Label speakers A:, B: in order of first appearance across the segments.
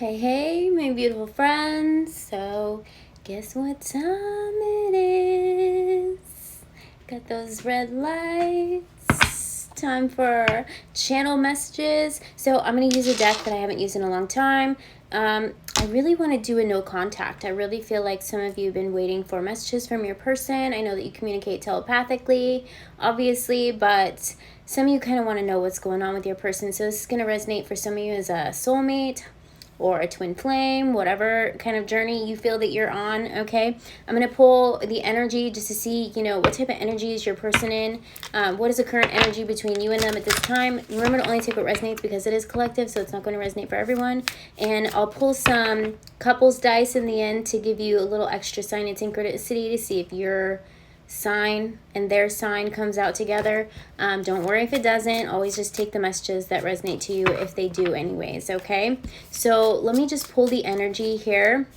A: Hey, my beautiful friends. So, guess what time it is? Got those red lights. Time for channel messages. So, I'm going to use a deck that I haven't used in a long time. I really want to do a no contact. I really feel like some of you have been waiting for messages from your person. I know that you communicate telepathically, obviously, but some of you kind of want to know what's going on with your person. So, this is going to resonate for some of you as a soulmate or a twin flame, whatever kind of journey you feel that you're on, okay? I'm going to pull the energy just to see, what type of energy is your person in? What is the current energy between you and them at this time? Remember to only take what resonates because it is collective, so it's not going to resonate for everyone. And I'll pull some couples dice in the end to give you a little extra sign and synchronicity to see if your sign and their sign comes out together. Don't worry if it doesn't. Always just take the messages that resonate to you if they do anyways, okay? So let me just pull the energy here.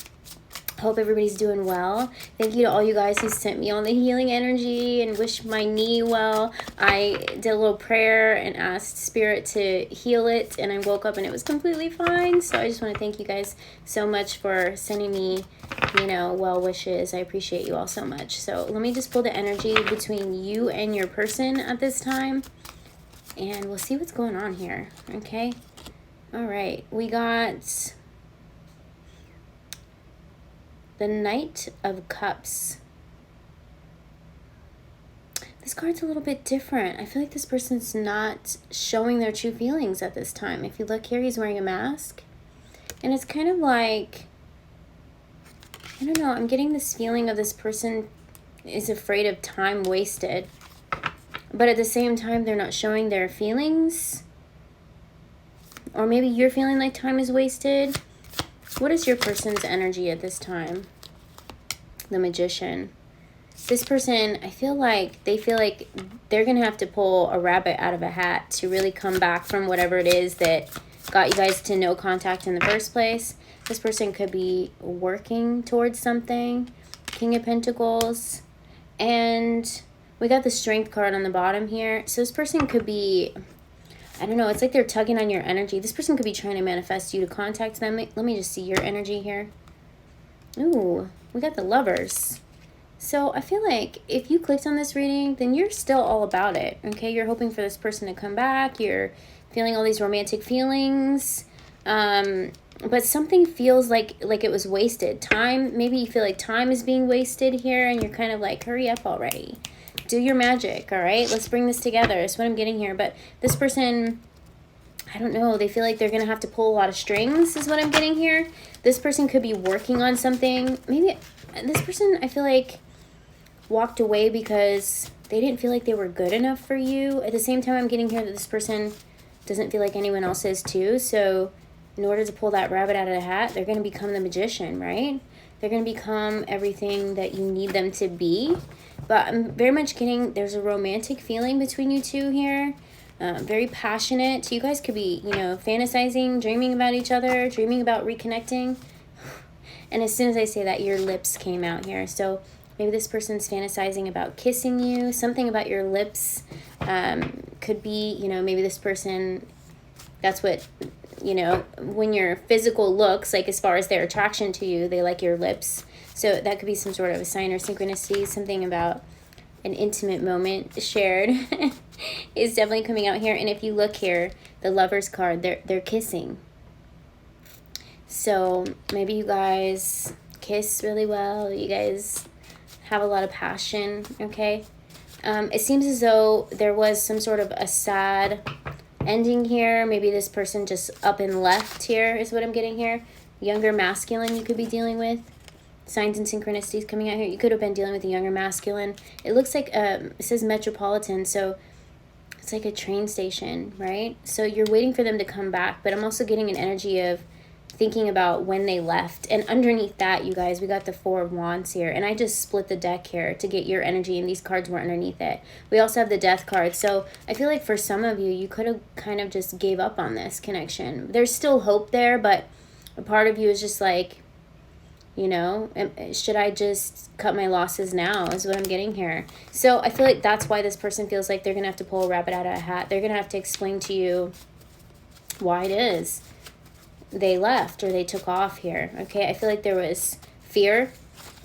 A: Hope everybody's doing well. Thank you to all you guys who sent me on the healing energy and wished my knee well. I did a little prayer and asked Spirit to heal it, and I woke up and it was completely fine. So I just want to thank you guys so much for sending me, well wishes. I appreciate you all so much. So let me just pull the energy between you and your person at this time, and we'll see what's going on here, okay? All right, we got the Knight of Cups. This card's a little bit different. I feel like this person's not showing their true feelings at this time. If you look here, he's wearing a mask. And it's kind of like, I don't know, I'm getting this feeling of this person is afraid of time wasted. But at the same time, they're not showing their feelings. Or maybe you're feeling like time is wasted. What is your person's energy at this time? The Magician. This person, I feel like they feel like they're going to have to pull a rabbit out of a hat to really come back from whatever it is that got you guys to no contact in the first place. This person could be working towards something. King of Pentacles. And we got the Strength card on the bottom here. So this person could be, I don't know, it's like they're tugging on your energy. This person could be trying to manifest you to contact them. Let me just see your energy here. Ooh, we got the Lovers. So I feel like if you clicked on this reading, then you're still all about it, okay? You're hoping for this person to come back. You're feeling all these romantic feelings. But something feels like it was wasted. Time, maybe you feel like time is being wasted here, and you're kind of like, hurry up already. Do your magic, all right? Let's bring this together. That's what I'm getting here. But this person, I don't know, they feel like they're going to have to pull a lot of strings is what I'm getting here. This person could be working on something. Maybe this person, I feel like, walked away because they didn't feel like they were good enough for you. At the same time, I'm getting here that this person doesn't feel like anyone else is too. So in order to pull that rabbit out of the hat, they're going to become the Magician, right? They're going to become everything that you need them to be. But I'm very much getting there's a romantic feeling between you two here. Very passionate. You guys could be, fantasizing, dreaming about each other, dreaming about reconnecting. And as soon as I say that, your lips came out here. So maybe this person's fantasizing about kissing you. Something about your lips could be, maybe this person, that's what, when your physical looks, like as far as their attraction to you, they like your lips. So that could be some sort of a sign or synchronicity, something about an intimate moment shared is definitely coming out here. And if you look here, the Lovers card, they're kissing. So maybe you guys kiss really well. You guys have a lot of passion, okay? It seems as though there was some sort of a sad ending here. Maybe this person just up and left here is what I'm getting here. Younger masculine you could be dealing with. Signs and synchronicities coming out here. You could have been dealing with a younger masculine. It looks like, it says metropolitan, so it's like a train station, right? So you're waiting for them to come back, but I'm also getting an energy of thinking about when they left. And underneath that, you guys, we got the Four of Wands here. And I just split the deck here to get your energy, and these cards were underneath it. We also have the Death card. So I feel like for some of you, you could have kind of just gave up on this connection. There's still hope there, but a part of you is just like, should I just cut my losses now is what I'm getting here. So I feel like that's why this person feels like they're going to have to pull a rabbit out of a hat. They're going to have to explain to you why it is they left or they took off here. Okay, I feel like there was fear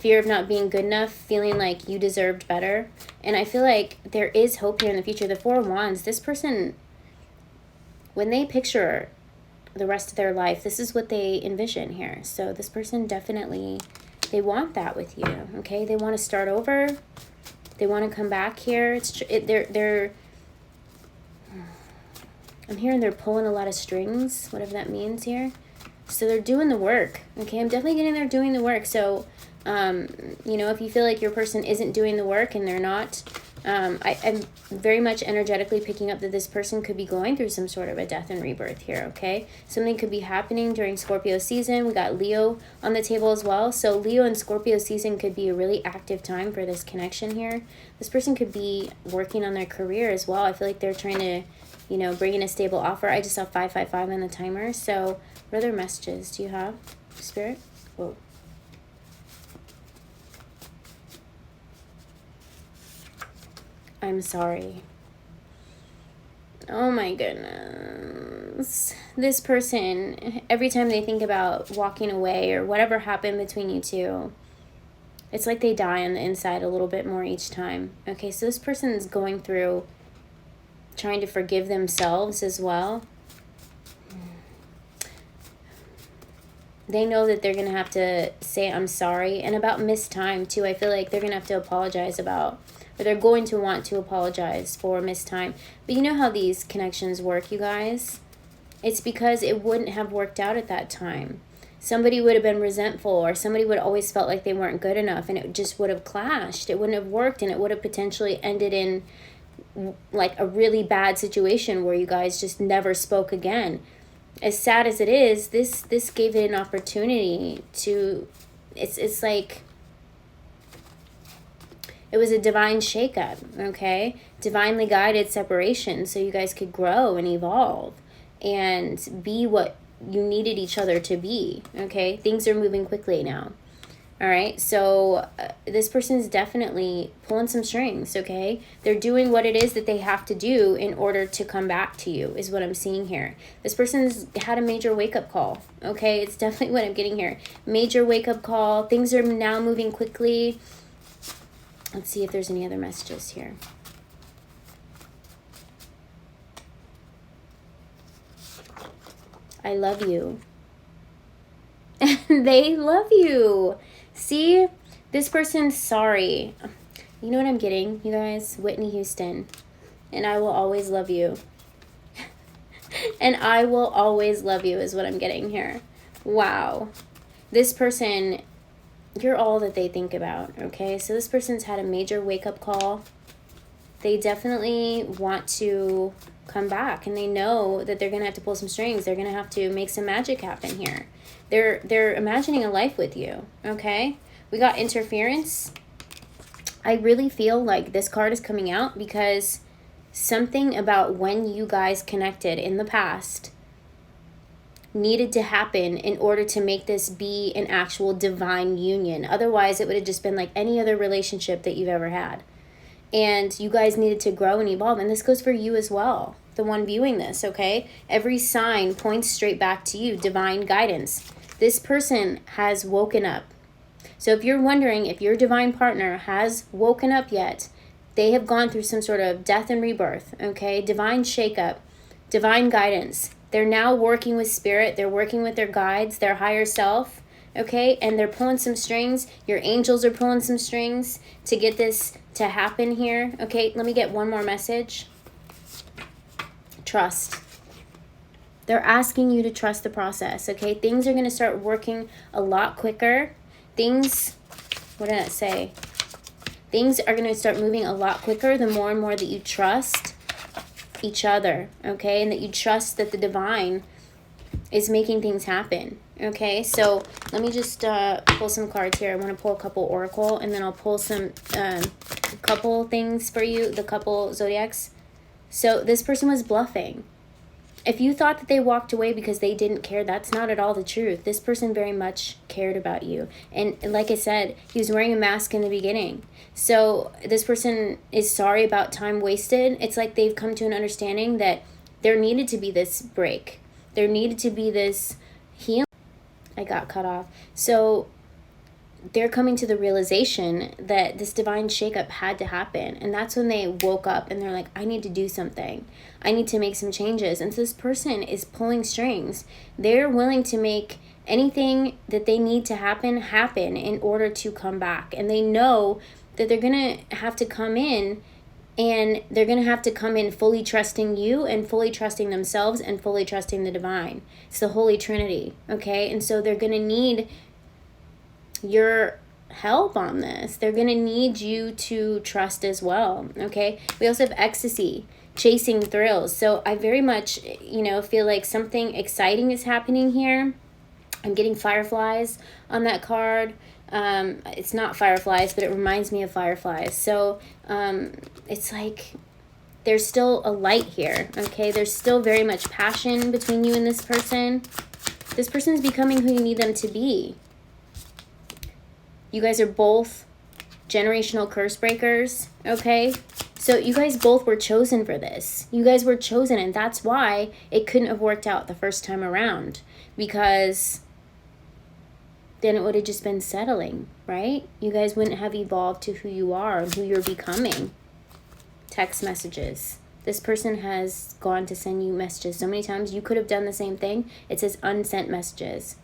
A: of not being good enough, feeling like you deserved better. And I feel like there is hope here in the future. The Four of Wands, this person, when they picture the rest of their life, this is what they envision here. So this person definitely, they want that with you, okay? They want to start over. They want to come back here. I'm hearing they're pulling a lot of strings, whatever that means here. So they're doing the work, okay? I'm definitely getting there doing the work. So, you know, if you feel like your person isn't doing the work and they're not, I'm very much energetically picking up that this person could be going through some sort of a death and rebirth here, okay? Something could be happening during Scorpio season. We got Leo on the table as well. So Leo and Scorpio season could be a really active time for this connection here. This person could be working on their career as well. I feel like they're trying to, you know, bring in a stable offer. I just saw 555 on the timer. So what other messages do you have, Spirit? Whoa. I'm sorry. Oh my goodness. This person, every time they think about walking away or whatever happened between you two, it's like they die on the inside a little bit more each time. Okay, so this person is going through trying to forgive themselves as well. They know that they're going to have to say I'm sorry. And about missed time too, I feel like they're going to have to apologize about, or they're going to want to apologize for missed time. But you know how these connections work, you guys? It's because it wouldn't have worked out at that time. Somebody would have been resentful, or somebody would have always felt like they weren't good enough, and it just would have clashed. It wouldn't have worked, and it would have potentially ended in like a really bad situation where you guys just never spoke again. As sad as it is, this gave it an opportunity to, it's like, it was a divine shakeup, okay? Divinely guided separation, so you guys could grow and evolve and be what you needed each other to be, okay? Things are moving quickly now, all right? So this person's definitely pulling some strings, okay? They're doing what it is that they have to do in order to come back to you, is what I'm seeing here. This person's had a major wake-up call, okay? It's definitely what I'm getting here. Major wake-up call. Things are now moving quickly. Let's see if there's any other messages here. I love you. They love you. See, this person's sorry. You know what I'm getting, you guys? Whitney Houston. And I will always love you. And I will always love you is what I'm getting here. Wow. This person, you're all that they think about, okay? So this person's had a major wake-up call. They definitely want to come back, and they know that they're going to have to pull some strings. They're going to have to make some magic happen here. They're imagining a life with you, okay? We got interference. I really feel like this card is coming out because something about when you guys connected in the past needed to happen in order to make this be an actual divine union. Otherwise, it would have just been like any other relationship that you've ever had. And you guys needed to grow and evolve. And this goes for you as well, the one viewing this, okay? Every sign points straight back to you, divine guidance. This person has woken up. So if you're wondering if your divine partner has woken up yet, they have gone through some sort of death and rebirth, okay? Divine shakeup, divine guidance. They're now working with spirit. They're working with their guides, their higher self, okay? And they're pulling some strings. Your angels are pulling some strings to get this to happen here, okay? Let me get one more message. Trust. They're asking you to trust the process, okay? Things are going to start working a lot quicker. Things, what did I say? Things are going to start moving a lot quicker the more and more that you trust each other, okay? And that you trust that the divine is making things happen, okay? So let me just pull some cards here. I want to pull a couple oracle, and then I'll pull some couple things for you, the couple zodiacs. So this person was bluffing. If you thought that they walked away because they didn't care, that's not at all the truth. This person very much cared about you. And like I said, he was wearing a mask in the beginning. So this person is sorry about time wasted. It's like they've come to an understanding that there needed to be this break. There needed to be this I got cut off. So they're coming to the realization that this divine shakeup had to happen. And that's when they woke up and they're like, I need to do something. I need to make some changes. And so this person is pulling strings. They're willing to make anything that they need to happen in order to come back. And they know that they're going to have to come in, and they're going to have to come in fully trusting you and fully trusting themselves and fully trusting the divine. It's the Holy Trinity, okay? And so they're going to need your help on this. They're going to need you to trust as well, okay? We also have ecstasy, chasing thrills. So I very much, feel like something exciting is happening here. I'm getting fireflies on that card. It's not fireflies, but it reminds me of fireflies. So it's like there's still a light here, okay? There's still very much passion between you and this person. This person is becoming who you need them to be. You guys are both generational curse breakers, okay? So you guys both were chosen for this. You guys were chosen, and that's why it couldn't have worked out the first time around, because then it would have just been settling, right? You guys wouldn't have evolved to who you are and who you're becoming. Text messages. This person has gone to send you messages so many times. You could have done the same thing. It says unsent messages.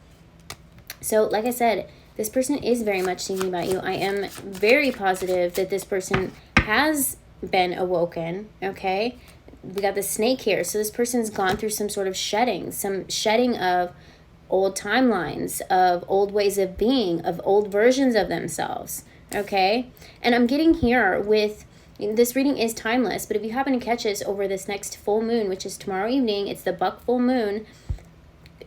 A: So like I said, this person is very much thinking about you. I am very positive that this person has been awoken, okay? We got the snake here. So this person's gone through some sort of shedding of old timelines, of old ways of being, of old versions of themselves, okay? And I'm getting here with, this reading is timeless, but if you happen to catch this over this next full moon, which is tomorrow evening, it's the buck full moon,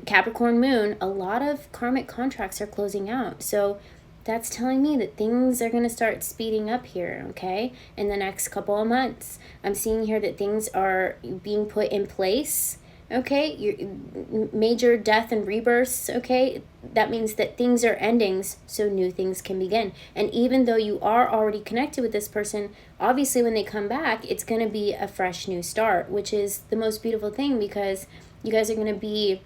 A: Capricorn moon, a lot of karmic contracts are closing out. So that's telling me that things are going to start speeding up here, okay, in the next couple of months. I'm seeing here that things are being put in place. Okay, your major death and rebirths, okay? That means that things are endings, so new things can begin. And even though you are already connected with this person, obviously when they come back, it's going to be a fresh new start, which is the most beautiful thing, because you guys are going to be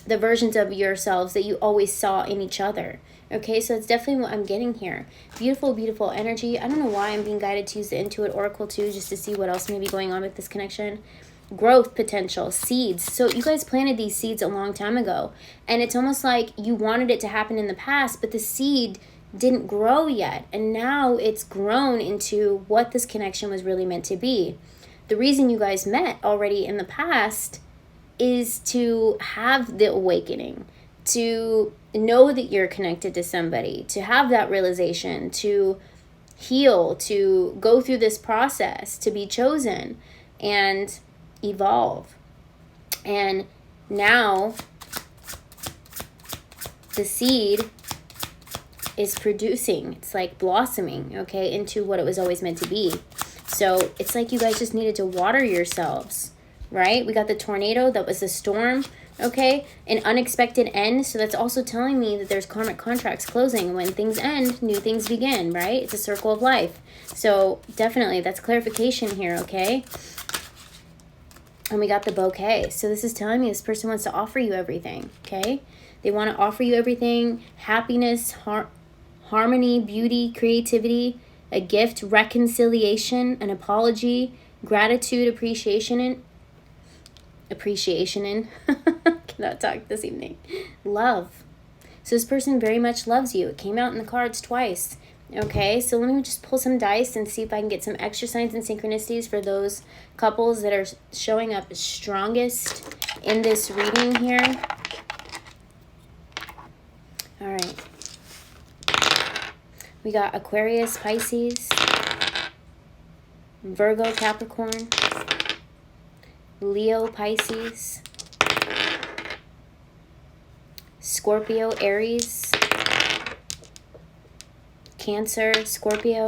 A: the versions of yourselves that you always saw in each other. Okay, so that's definitely what I'm getting here. Beautiful, beautiful energy. I don't know why I'm being guided to use the Intuit Oracle too, just to see what else may be going on with this connection. Growth potential, seeds. So you guys planted these seeds a long time ago, and it's almost like you wanted it to happen in the past, but the seed didn't grow yet, and now it's grown into what this connection was really meant to be. The reason you guys met already in the past is to have the awakening, to know that you're connected to somebody, to have that realization, to heal, to go through this process, to be chosen, and evolve. And now the seed is producing, it's like blossoming, okay, into what it was always meant to be. So it's like you guys just needed to water yourselves, right? We got the tornado, that was the storm, okay, an unexpected end. So that's also telling me that there's karmic contracts closing. When things end, new things begin, right? It's a circle of life. So definitely that's clarification here, okay? And we got the bouquet. So this is telling me this person wants to offer you everything, okay? They want to offer you everything: happiness, harmony, beauty, creativity, a gift, reconciliation, an apology, gratitude, appreciation, cannot talk this evening, love. So this person very much loves you. It came out in the cards twice. Okay, so let me just pull some dice and see if I can get some extra signs and synchronicities for those couples that are showing up strongest in this reading here. All right. We got Aquarius, Pisces, Virgo, Capricorn, Leo, Pisces, Scorpio, Aries, Cancer, Scorpio,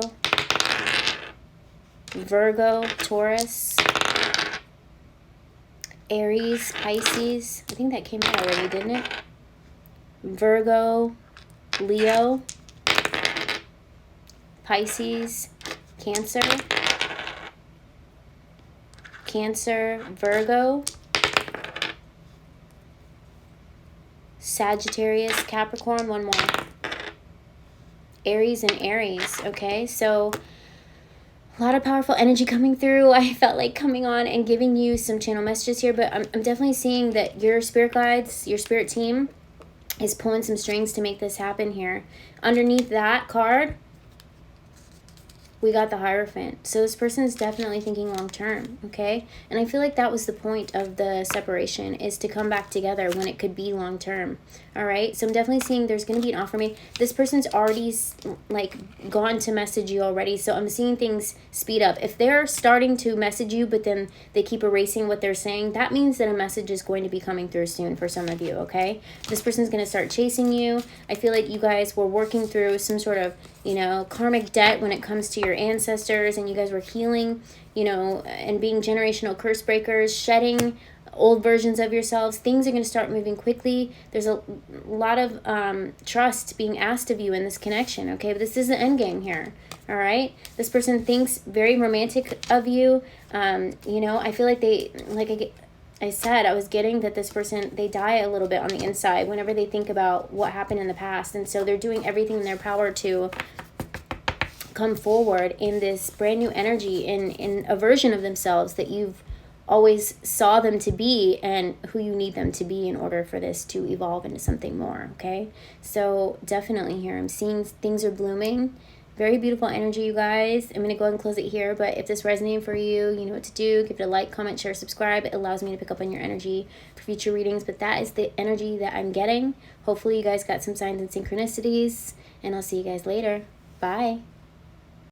A: Virgo, Taurus, Aries, Pisces. I think that came out already, didn't it? Virgo, Leo, Pisces, Cancer, Virgo, Sagittarius, Capricorn, one more. Aries and Aries, okay? So a lot of powerful energy coming through. I felt like coming on and giving you some channel messages here, but I'm definitely seeing that your spirit guides, your spirit team is pulling some strings to make this happen here. Underneath that card, we got the Hierophant. So this person is definitely thinking long term, okay? And I feel like that was the point of the separation, is to come back together when it could be long term, all right? So I'm definitely seeing there's going to be an offer made. This person's already, like, gone to message you already, so I'm seeing things speed up. If they're starting to message you, but then they keep erasing what they're saying, that means that a message is going to be coming through soon for some of you, okay? This person's going to start chasing you. I feel like you guys were working through some sort of, you know, karmic debt when it comes to your ancestors, and you guys were healing, you know, and being generational curse breakers, shedding old versions of yourselves. Things are going to start moving quickly. There's a lot of trust being asked of you in this connection, okay? But this is the end game here, all right? This person thinks very romantic of you. You know, I feel like they, like I said, I was getting that this person, they die a little bit on the inside whenever they think about what happened in the past. And so they're doing everything in their power to come forward in this brand new energy, in a version of themselves that you've always saw them to be and who you need them to be in order for this to evolve into something more, okay? So definitely here, I'm seeing things are blooming. Very beautiful energy, you guys. I'm going to go ahead and close it here, but if this resonated for you, you know what to do. Give it a like, comment, share, subscribe. It allows me to pick up on your energy for future readings, but that is the energy that I'm getting. Hopefully you guys got some signs and synchronicities, and I'll see you guys later. Bye.